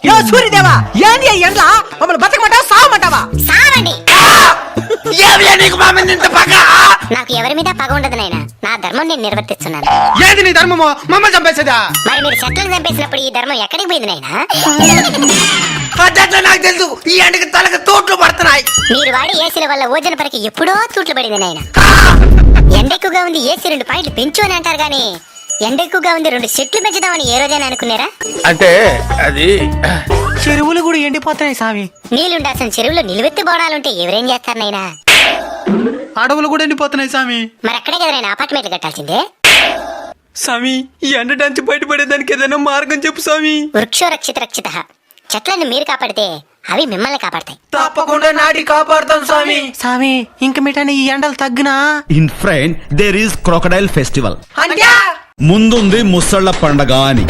యో సూర్యదేవా ఏంది ఎండ్ల మమ్మల్ని బతకమంటావా సావమంటావా? సావండి. నీకు మా మీద ఇంత పగ? నాకు ఎవరి మీద పగ ఉండదు నాయనా, నా ధర్మం నేను నిర్వర్తిస్తున్నాను. ఏది నీ ధర్మమో? మమ్మల్ని చంపేసేదా? మరి మీరు చెట్లను చంపేసినప్పుడు ఈ ధర్మం ఎక్కడికి పోయింది నాయనా? అట్లా నాకు తెలుసు. ఈ ఎండకి తలకు తోట్లు పడుతున్నాయి. మీరు వాడే ఏసీల వల్ల ఓజన పరికి ఎప్పుడో తూట్లు పడింది నాయనా. ఎండ ఎక్కువగా ఉంది, ఏసీ 2 పాయింట్లు పెంచు అని అంటారు గానీ ఎండ ఎక్కువగా ఉంది 2 చెట్లు పెంచుదామని ఏ రోజైనా అనుకున్నారా? అంటే అది చెరువులు కూడా ఎండిపోతున్నాయి స్వామి. నీళ్ళుండాల్సిన చెరువులో నిలువెత్తి బోడాలుంటే ఎవరేం చేస్తారు నాయనా? అడవులు కూడా ఎండిపోతున్నాయి స్వామి. మరి అక్కడే కదా నాయనా అపార్ట్మెంట్లు కట్టాల్సిందే. స్వామి ఈ ఎండ నుంచి బయటపడేదానికి ఏదైనా మార్గం చెప్పు స్వామి. వృక్షో రక్షిత రక్షిత. చెట్లను మీరు కాపాడితే అవి మిమ్మల్ని కాపాడతాయి. తప్పకుండా నాటి కాపాడుతాం స్వామి. స్వామి ఇంక మిఠాని ఈ ఎండలు తగ్గునా? In front there is crocodile festival. అంటే ముందుంది ముసళ్ళ పండగ అని.